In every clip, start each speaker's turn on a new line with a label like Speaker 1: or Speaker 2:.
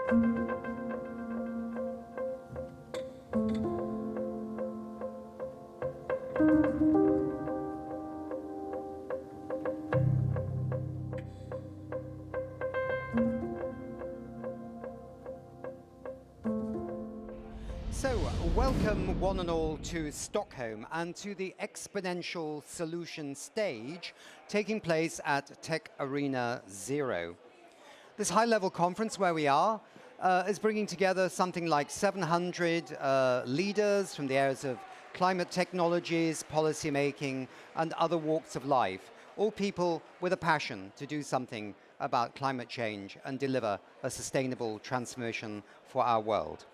Speaker 1: So, welcome one and all to Stockholm and to the Exponential Solution stage taking place at TechArena ZERO. This high-level conference where we are is bringing together something like 700 leaders from the areas of climate technologies, policy making, and other walks of life, all people with a passion to do something about climate change and deliver a sustainable transformation for our world.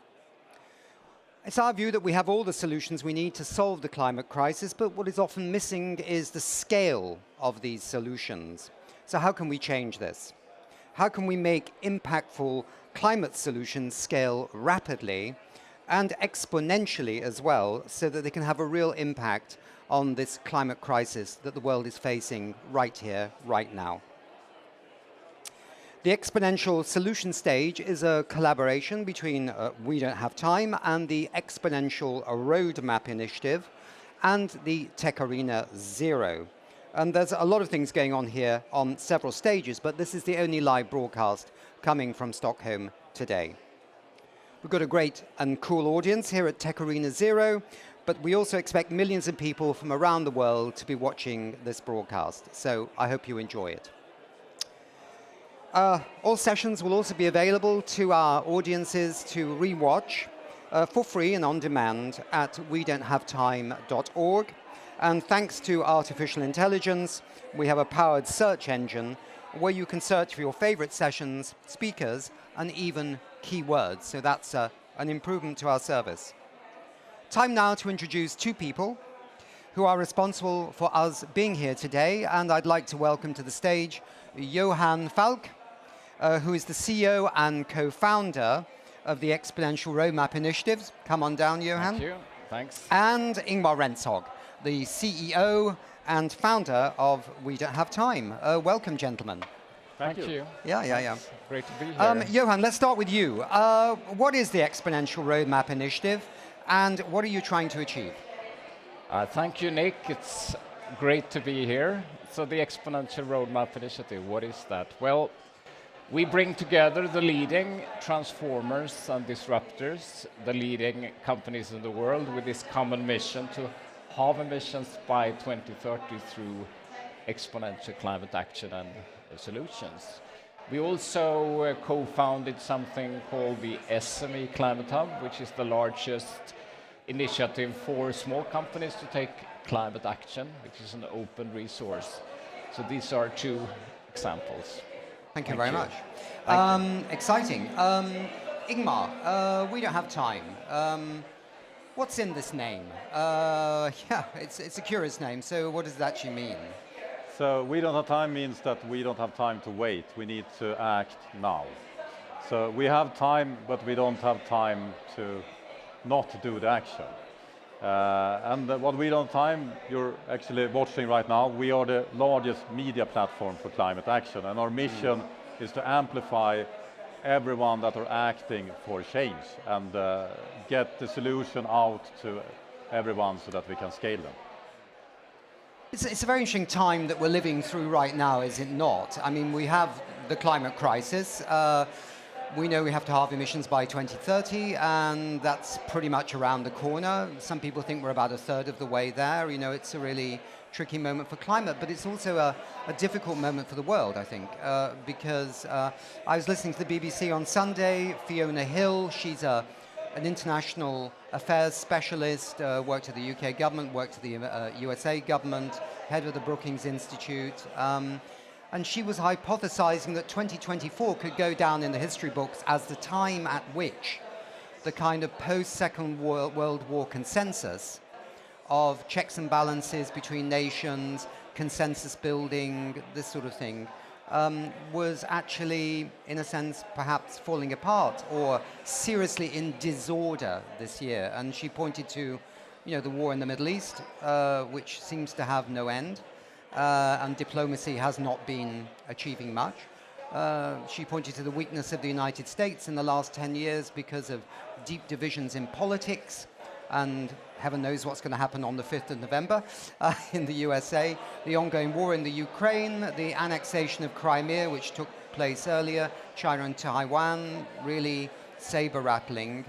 Speaker 1: It's our view that we have all the solutions we need to solve the climate crisis, but what is often missing is the scale of these solutions. So how can we change this? How can we make impactful climate solutions scale rapidly and exponentially as well, so that they can have a real impact on this climate crisis that the world is facing right here, right now? The Exponential Solution stage is a collaboration between We Don't Have Time and the Exponential Roadmap Initiative and the TechArena ZERO. And there's a lot of things going on here on several stages, but this is the only live broadcast coming from Stockholm today. We've got a great and cool audience here at TechArena ZERO, but we also expect millions of people from around the world to be watching this broadcast, so I hope you enjoy it. All sessions will also be available to our audiences to rewatch for free and on demand at wedon'thavetime.org. And thanks to artificial intelligence, we have a powered search engine where you can search for your favorite sessions, speakers, and even keywords. So that's an improvement to our service. Time now to introduce two people who are responsible for us being here today. And I'd like to welcome to the stage Johan Falk, who is the CEO and co-founder of the Exponential Roadmap Initiative. Come on down, Johan.
Speaker 2: Thank you. Thanks.
Speaker 1: And Ingmar Rentzhog, the CEO and founder of We Don't Have Time. Welcome, gentlemen.
Speaker 2: Thank you.
Speaker 1: Yeah.
Speaker 2: Great to be here.
Speaker 1: Johan, let's start with you. What is the Exponential Roadmap Initiative, and what are you trying to achieve?
Speaker 2: Thank you, Nick. It's great to be here. So the Exponential Roadmap Initiative, what is that? Well, we bring together the leading transformers and disruptors, the leading companies in the world, with this common mission to halve emissions by 2030 through exponential climate action and solutions. We also co-founded something called the SME Climate Hub, which is the largest initiative for small companies to take climate action, which is an open resource. So these are two examples.
Speaker 1: Thank you very much. Exciting. Ingmar, We Don't Have Time. What's in this name? Yeah, it's a curious name. So what does it actually mean?
Speaker 3: So we don't have time means that we don't have time to wait. We need to act now. So we have time, but we don't have time to not do the action. And what We Don't Have Time, you're actually watching right now, we are the largest media platform for climate action, and our mission is to amplify everyone that are acting for change and get the solution out to everyone so that we can scale them.
Speaker 1: It's a very interesting time that we're living through right now, is it not? I mean, we have the climate crisis. We know we have to halve emissions by 2030, and that's pretty much around the corner. Some people think we're about a third of the way there. You know, it's a really tricky moment for climate, but it's also a difficult moment for the world, I think, because I was listening to the BBC on Sunday. Fiona Hill, she's an international affairs specialist, worked at the UK government, worked at the USA government, head of the Brookings Institute. And she was hypothesizing that 2024 could go down in the history books as the time at which the kind of post-Second World War consensus of checks and balances between nations, consensus building, this sort of thing, was actually, in a sense, perhaps falling apart or seriously in disorder this year. And she pointed to, you know, the war in the Middle East, which seems to have no end. And diplomacy has not been achieving much. She pointed to the weakness of the United States in the last 10 years because of deep divisions in politics, and heaven knows what's going to happen on the 5th of November in the USA, the ongoing war in the Ukraine, the annexation of Crimea, which took place earlier, China and Taiwan, really saber-rattling.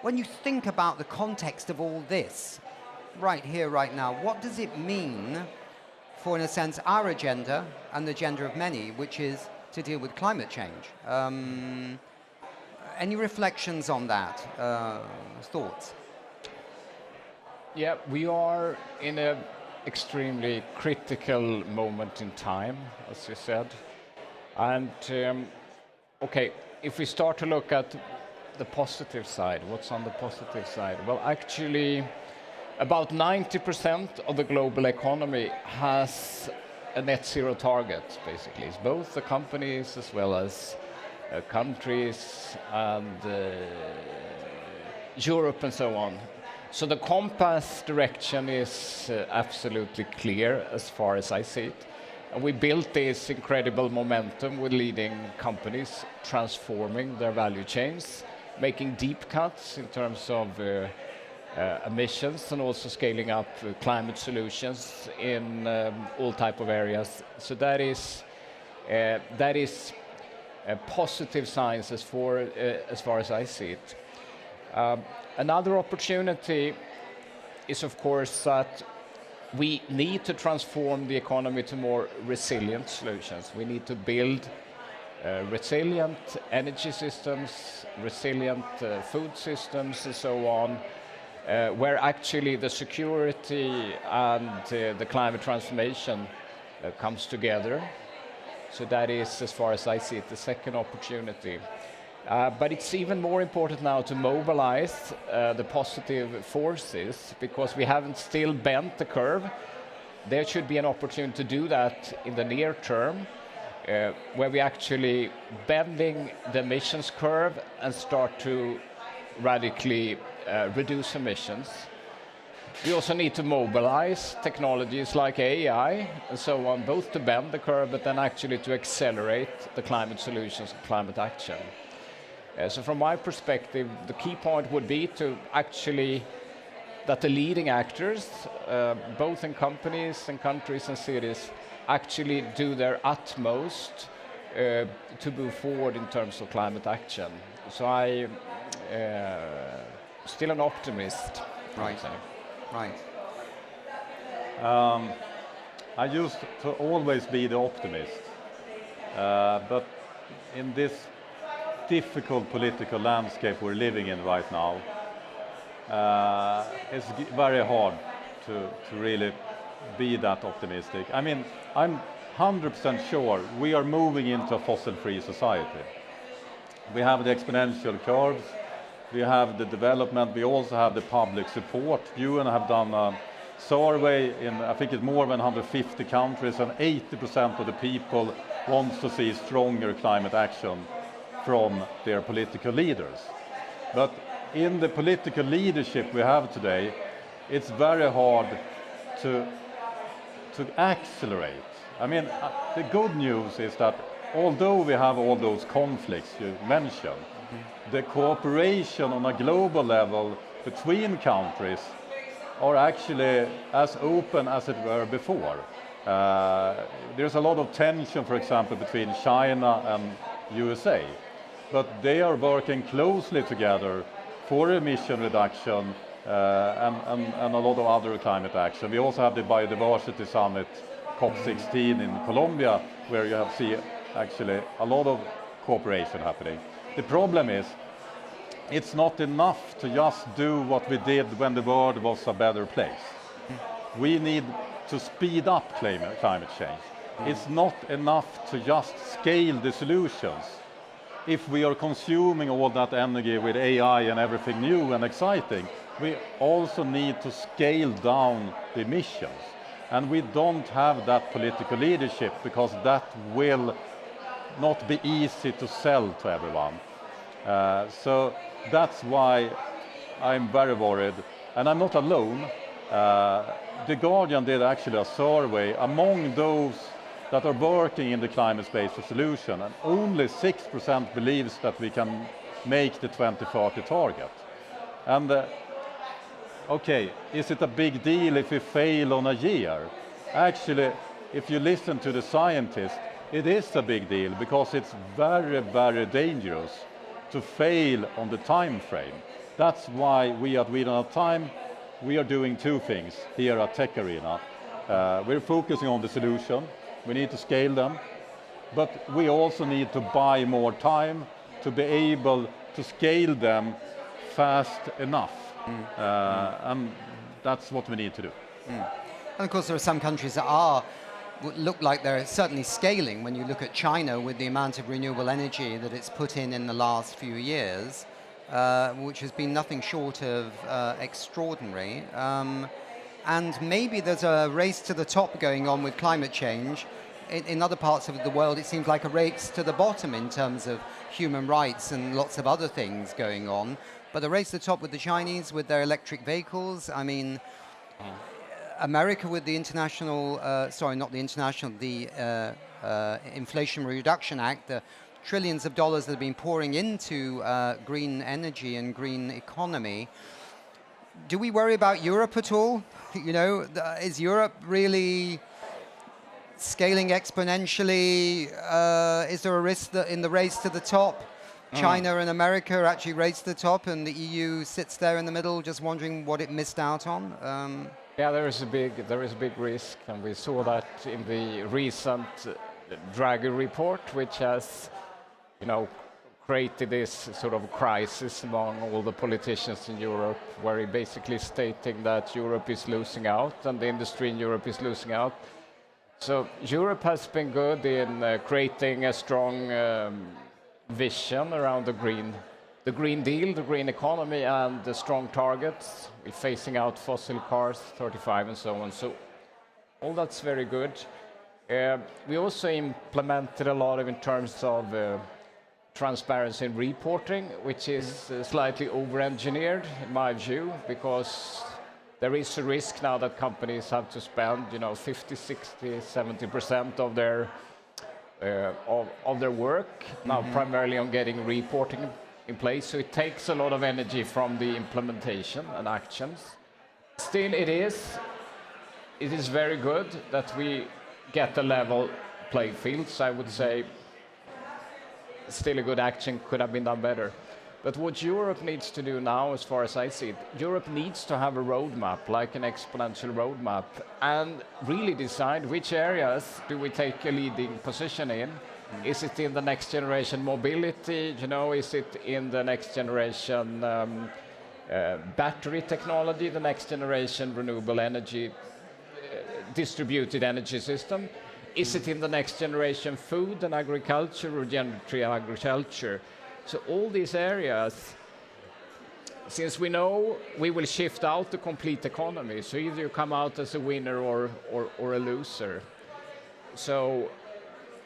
Speaker 1: When you think about the context of all this, right here, right now, what does it mean for, in a sense, our agenda and the agenda of many, which is to deal with climate change? Any reflections on that? Thoughts?
Speaker 2: Yeah, we are in an extremely critical moment in time, as you said. And, okay, if we start to look at the positive side, what's on the positive side? Well, actually, about 90% of the global economy has a net zero target, basically. It's both the companies as well as countries and Europe and so on. So the compass direction is absolutely clear as far as I see it. And we built this incredible momentum with leading companies transforming their value chains, making deep cuts in terms of emissions and also scaling up climate solutions in all type of areas. So that is positive signs as far as I see it. Another opportunity is, of course, that we need to transform the economy to more resilient solutions. We need to build resilient energy systems, resilient food systems, and so on, where actually the security and the climate transformation comes together. So that is, as far as I see it, the second opportunity. But it's even more important now to mobilize the positive forces, because we haven't still bent the curve. There should be an opportunity to do that in the near term, where we actually bending the emissions curve and start to radically reduce emissions. We also need to mobilize technologies like AI and so on, both to bend the curve, but then actually to accelerate the climate solutions and climate action. So from my perspective, the key point would be to actually, that the leading actors, both in companies and countries and cities, actually do their utmost to move forward in terms of climate action. So I still an optimist.
Speaker 1: Right. Right.
Speaker 3: I used to always be the optimist, but in this difficult political landscape we're living in right now, it's very hard to really be that optimistic. I mean, I'm 100% sure we are moving into a fossil-free society. We have the exponential curves, we have the development, we also have the public support. You and I have done a survey in, I think it's more than 150 countries, and 80% of the people wants to see stronger climate action from their political leaders. But in the political leadership we have today, it's very hard to accelerate. I mean, the good news is that although we have all those conflicts you mentioned, the cooperation on a global level between countries are actually as open as it were before. There's a lot of tension, for example, between China and USA, but they are working closely together for emission reduction and a lot of other climate action. We also have the Biodiversity Summit, COP16 in Colombia, where you have seen actually a lot of cooperation happening. The problem is, it's not enough to just do what we did when the world was a better place. We need to speed up climate change. It's not enough to just scale the solutions. If we are consuming all that energy with AI and everything new and exciting, we also need to scale down the emissions. And we don't have that political leadership, because that will not be easy to sell to everyone. So that's why I'm very worried, and I'm not alone. The Guardian did actually a survey among those that are working in the climate space for solution, and only 6% believes that we can make the 2040 target. And okay, is it a big deal if we fail on a year? Actually, if you listen to the scientists, it is a big deal because it's very, very dangerous to fail on the time frame. That's why we at We Don't Have Time, we are doing two things here at TechArena. We're focusing on the solution, we need to scale them, but we also need to buy more time to be able to scale them fast enough. And that's what we need to do.
Speaker 1: And of course there are some countries that look like they're certainly scaling when you look at China with the amount of renewable energy that it's put in the last few years, which has been nothing short of extraordinary. And maybe there's a race to the top going on with climate change. In other parts of the world, it seems like a race to the bottom in terms of human rights and lots of other things going on. But the race to the top with the Chinese, with their electric vehicles, I mean, America with the international, the Inflation Reduction Act, the trillions of dollars that have been pouring into green energy and green economy. Do we worry about Europe at all? You know, is Europe really scaling exponentially? Is there a risk that in the race to the top, China and America are actually race to the top and the EU sits there in the middle just wondering what it missed out on?
Speaker 2: Yeah, there is a big risk, and we saw that in the recent Draghi report, which has, you know, created this sort of crisis among all the politicians in Europe, where he basically stating that Europe is losing out and the industry in Europe is losing out. So Europe has been good in creating a strong vision around the Green Deal, the green economy, and the strong targets, phasing out fossil cars, 35 and so on. So all that's very good. We also implemented a lot in terms of transparency and reporting, which is slightly over-engineered in my view, because there is a risk now that companies have to spend, 50, 60, 70% of their work now primarily on getting reporting in place. So it takes a lot of energy from the implementation and actions. Still, it is very good that we get a level playing field. So I would say still a good action, could have been done better. But what Europe needs to do now, as far as I see it, Europe needs to have a roadmap, like an exponential roadmap, and really decide which areas do we take a leading position in. Is it in the next generation mobility? Is it in the next generation battery technology, the next generation renewable energy, distributed energy system? Is it in the next generation food and agriculture, regenerative agriculture? So all these areas, since we know we will shift out the complete economy, so either you come out as a winner or a loser. So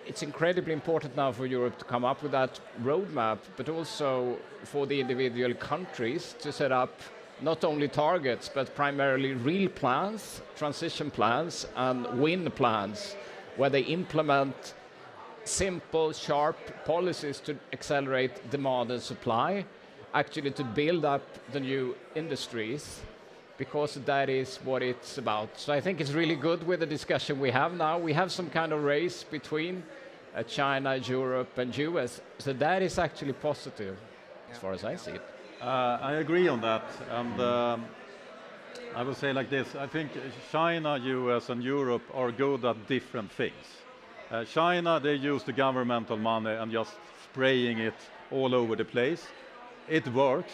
Speaker 2: it's incredibly important now for Europe to come up with that roadmap, but also for the individual countries to set up not only targets, but primarily real plans, transition plans, and win plans, where they implement simple, sharp policies to accelerate demand and supply, actually to build up the new industries, because that is what it's about. So I think it's really good with the discussion we have now. We have some kind of race between China, Europe, and US. So that is actually positive, as far as I see it.
Speaker 3: I agree on that, and I would say like this, I think China, US and Europe are good at different things. China, they use the governmental money and just spraying it all over the place. It works,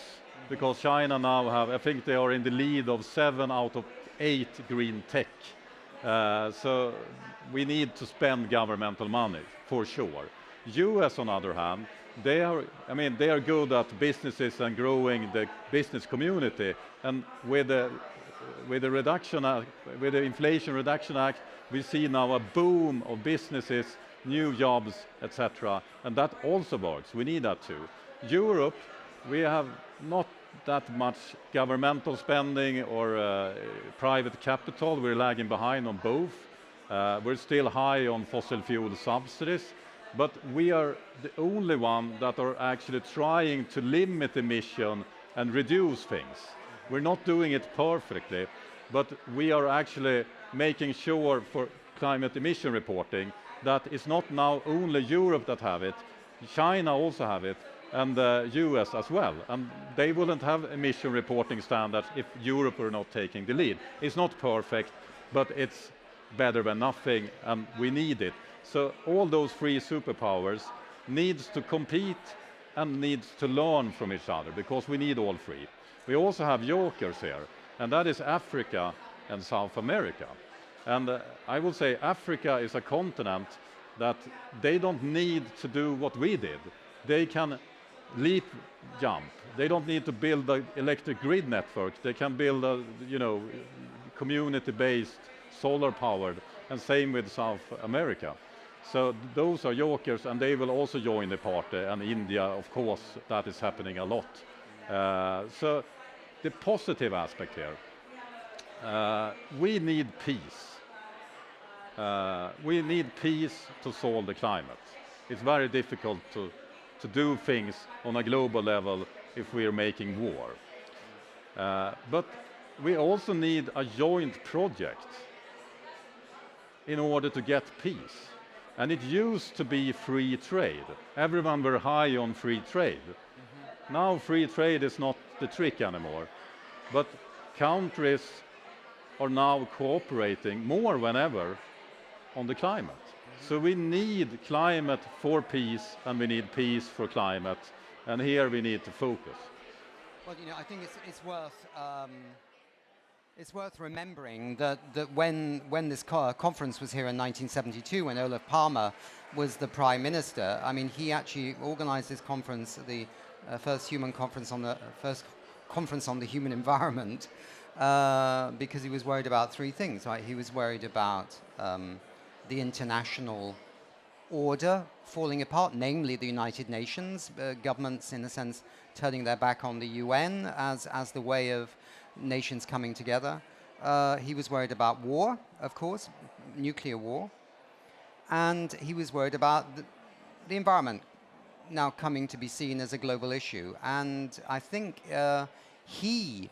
Speaker 3: because China now have, I think they are in the lead of 7 out of 8 green tech. So we need to spend governmental money, for sure. US, on the other hand, they are good at businesses and growing the business community, and with the Inflation Reduction Act, we see now a boom of businesses, new jobs, etc. And that also works. We need that too. Europe, we have not that much governmental spending or private capital. We're lagging behind on both. We're still high on fossil fuel subsidies, but we are the only one that are actually trying to limit emission and reduce things. We're not doing it perfectly, but we are actually making sure for climate emission reporting that it's not now only Europe that have it, China also have it, and the US as well. And they wouldn't have emission reporting standards if Europe were not taking the lead. It's not perfect, but it's better than nothing, and we need it. So all those three superpowers needs to compete and needs to learn from each other, because we need all three. We also have jokers here, and that is Africa and South America. And I will say Africa is a continent that they don't need to do what we did. They can leap jump. They don't need to build an electric grid network. They can build a, community-based, solar-powered, and same with South America. So those are jokers, and they will also join the party, and India, of course, that is happening a lot. So the positive aspect here, we need peace. We need peace to solve the climate. It's very difficult to do things on a global level if we are making war. But we also need a joint project in order to get peace. And it used to be free trade. Everyone were high on free trade. Mm-hmm. Now free trade is not the trick anymore. But countries are now cooperating more than ever on the climate. Mm-hmm. So we need climate for peace, and we need peace for climate. And here we need to focus.
Speaker 1: Well, I think it's worth remembering that when this conference was here in 1972, when Olof Palme was the Prime Minister, I mean, he actually organized this conference, the first conference on the human environment, because he was worried about three things, right? He was worried about the international order falling apart, namely the United Nations, governments, in a sense, turning their back on the UN as the way of nations coming together. He was worried about war, of course, nuclear war. And he was worried about the environment now coming to be seen as a global issue. And I think he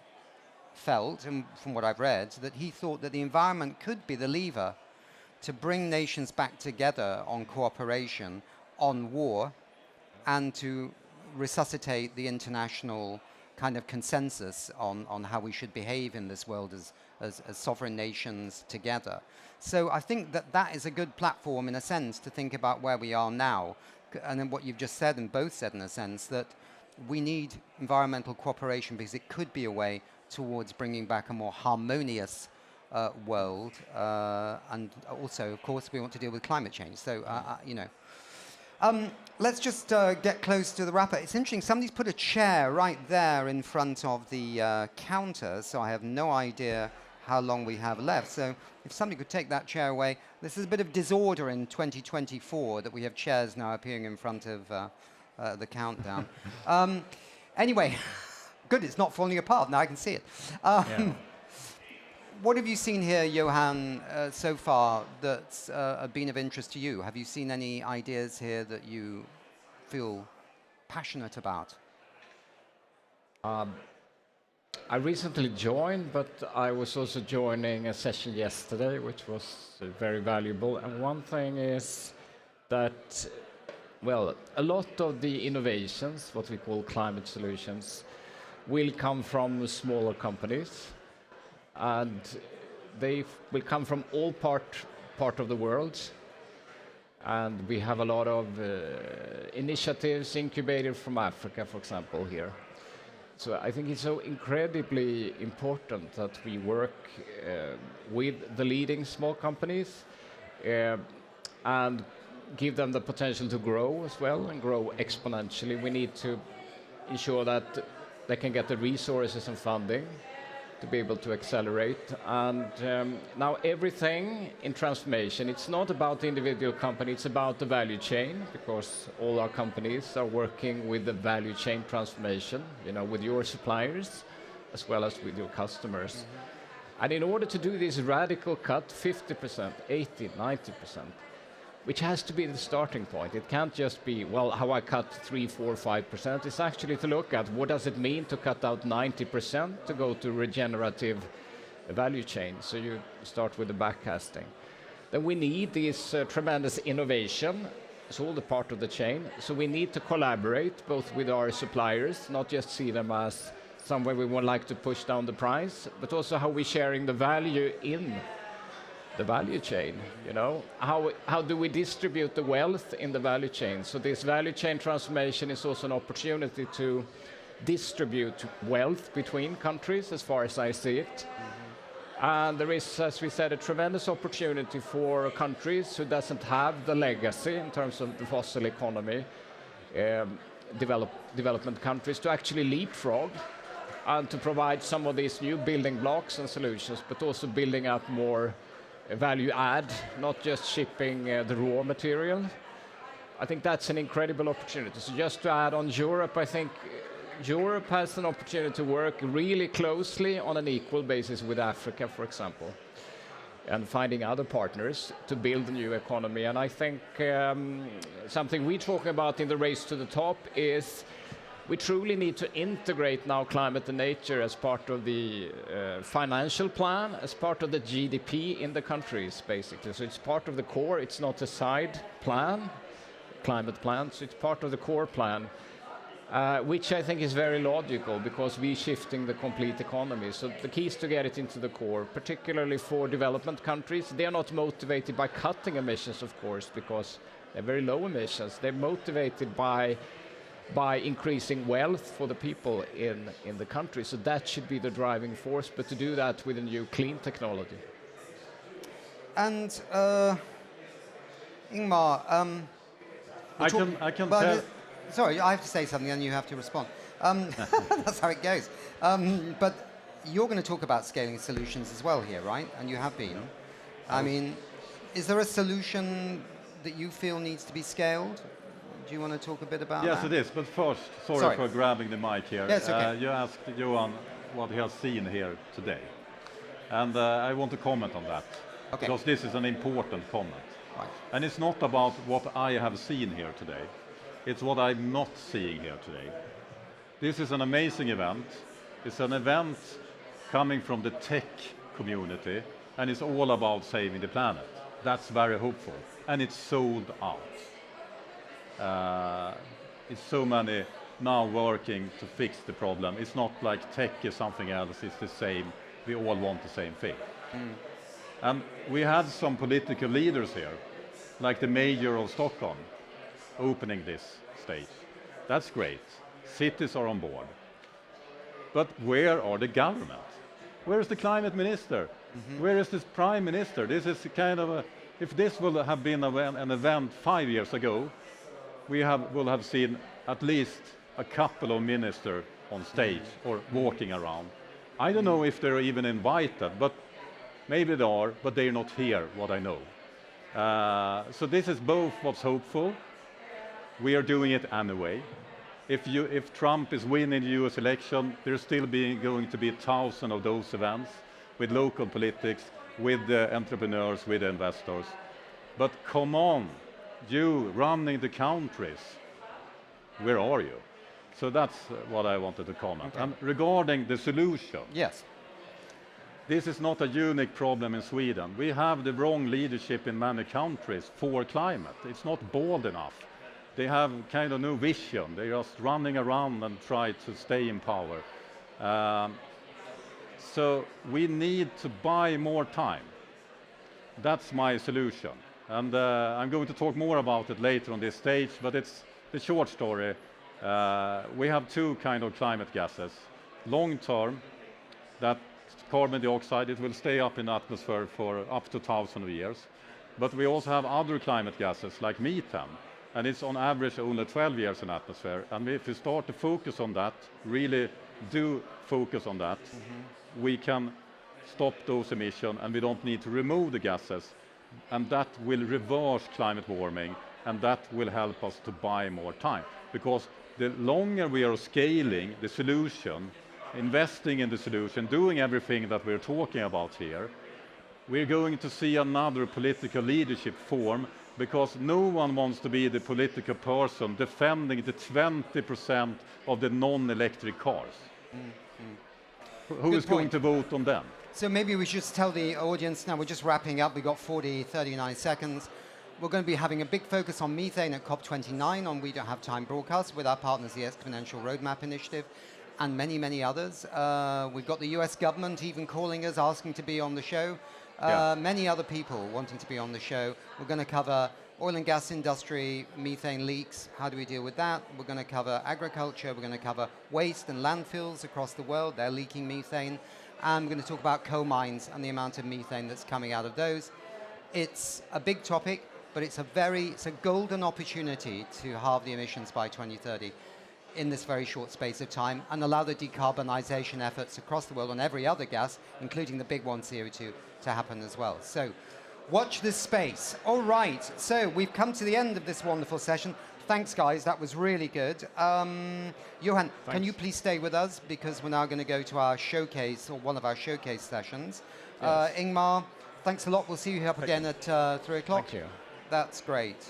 Speaker 1: felt, and from what I've read, that he thought that the environment could be the lever to bring nations back together on cooperation, on war, and to resuscitate the international kind of consensus on how we should behave in this world as sovereign nations together. So I think that is a good platform, in a sense, to think about where we are now. And then what you've just said, and both said in a sense, that we need environmental cooperation because it could be a way towards bringing back a more harmonious world. And also, of course, we want to deal with climate change. So, let's just get close to the wrapper. It's interesting, somebody's put a chair right there in front of the counter, so I have no idea how long we have left. So if somebody could take that chair away. This is a bit of disorder in 2024 that we have chairs now appearing in front of the countdown. Anyway, good, it's not falling apart, now I can see it. What have you seen here, Johan, so far that's been of interest to you? Have you seen any ideas here that you feel passionate about?
Speaker 2: I recently joined, but I was also joining a session yesterday, which was very valuable. And one thing is that, well, a lot of the innovations, what we call climate solutions, will come from smaller companies. And they will come from all part of the world. And we have a lot of initiatives incubated from Africa, for example, here. So I think it's so incredibly important that we work with the leading small companies and give them the potential to grow as well, and grow exponentially. We need to ensure that they can get the resources and funding to be able to accelerate. And now everything in transformation, it's not about the individual company, it's about the value chain, because all our companies are working with the value chain transformation, with your suppliers as well as with your customers. And in order to do this radical cut, 50%, 80, 90%, which has to be the starting point. It can't just be, well, how I cut 3, 4, 5%. It's actually to look at what does it mean to cut out 90% to go to regenerative value chain. So you start with the backcasting. Then we need this tremendous innovation. It's all the part of the chain. So we need to collaborate both with our suppliers, not just see them as somewhere we would like to push down the price, but also how we're sharing the value in the value chain. You know, how do we distribute the wealth in the value chain? So this value chain transformation is also an opportunity to distribute wealth between countries, as far as I see it. And there is, as we said, a tremendous opportunity for countries who doesn't have the legacy in terms of the fossil economy, development countries, to actually leapfrog and to provide some of these new building blocks and solutions, but also building up more value add, not just shipping the raw material. I think that's an incredible opportunity. So just to add on Europe, I think Europe has an opportunity to work really closely on an equal basis with Africa, for example, and finding other partners to build a new economy. And I think something we're talking about in the race to the top is we truly need to integrate now climate and nature as part of the financial plan, as part of the GDP in the countries, basically. So it's part of the core, it's not a side plan, climate plan, so it's part of the core plan. Which I think is very logical because we're shifting the complete economy. So the key is to get it into the core, particularly for development countries. They're not motivated by cutting emissions, of course, because they're very low emissions. They're motivated by increasing wealth for the people in the country. So that should be the driving force, but to do that with a new clean technology.
Speaker 1: And Ingmar,
Speaker 3: I can tell.
Speaker 1: Sorry, I have to say something and you have to respond. That's how it goes. But you're going to talk about scaling solutions as well here, right? And you have been. Yeah. I mean, is there a solution that you feel needs to be scaled? Do you want to talk a bit about that?
Speaker 3: Yes, it is. But first, sorry for grabbing the mic here.
Speaker 1: Yes, okay.
Speaker 3: You asked Johan what he has seen here today. And I want to comment on that. Okay. Because this is an important comment. Right. And it's not about what I have seen here today. It's what I'm not seeing here today. This is an amazing event. It's an event coming from the tech community, and it's all about saving the planet. That's very hopeful. And it's sold out. It's so many now working to fix the problem. It's not like tech is something else, it's the same. We all want the same thing. And we had some political leaders here, like the mayor of Stockholm, opening this stage. That's great. Cities are on board. But where are the government? Where is the climate minister? Where is this prime minister? This is kind of a, if this will have been an event 5 years ago, we will have seen at least a couple of ministers on stage or walking around. I don't know if they're even invited, but maybe they are, but they're not here, what I know. So this is both what's hopeful. We are doing it anyway. If Trump is winning the US election, there's still going to be 1,000 of those events with local politics, with the entrepreneurs, with the investors. But come on, you running the countries, where are you? So that's what I wanted to comment. Okay. And regarding the solution,
Speaker 1: yes,
Speaker 3: this is not a unique problem in Sweden. We have the wrong leadership in many countries for climate. It's not bold enough. They have kind of no vision. They're just running around and try to stay in power. So we need to buy more time. That's my solution. And I'm going to talk more about it later on this stage, but it's the short story. We have two kind of climate gases. Long term, that carbon dioxide, it will stay up in the atmosphere for up to 1,000 years. But we also have other climate gases like methane, and it's on average only 12 years in the atmosphere. And if we start to focus on that, really do focus on that, we can stop those emissions and we don't need to remove the gases. And that will reverse climate warming, and that will help us to buy more time. Because the longer we are scaling the solution, investing in the solution, doing everything that we're talking about here, we're going to see another political leadership form, because no one wants to be the political person defending the 20% of the non-electric cars. Who is going to vote on them?
Speaker 1: So maybe we should tell the audience now, we're just wrapping up, we've got 39 seconds. We're going to be having a big focus on methane at COP29 on We Don't Have Time broadcast with our partners, the Exponential Roadmap Initiative, and many, many others. We've got the US government even calling us, asking to be on the show. Many other people wanting to be on the show. We're going to cover oil and gas industry, methane leaks, how do we deal with that? We're going to cover agriculture, we're going to cover waste and landfills across the world, they're leaking methane. And we're going to talk about coal mines and the amount of methane that's coming out of those. It's a big topic, but it's a golden opportunity to halve the emissions by 2030 in this very short space of time and allow the decarbonization efforts across the world on every other gas, including the big one, CO2, to happen as well. So watch this space. All right, so we've come to the end of this wonderful session. Thanks, guys, that was really good. Johan, can you please stay with us, because we're now going to go to our showcase, or one of our showcase sessions.
Speaker 3: Yes.
Speaker 1: Ingmar, thanks a lot. We'll see you up again at 3 o'clock.
Speaker 2: Thank you.
Speaker 1: That's great.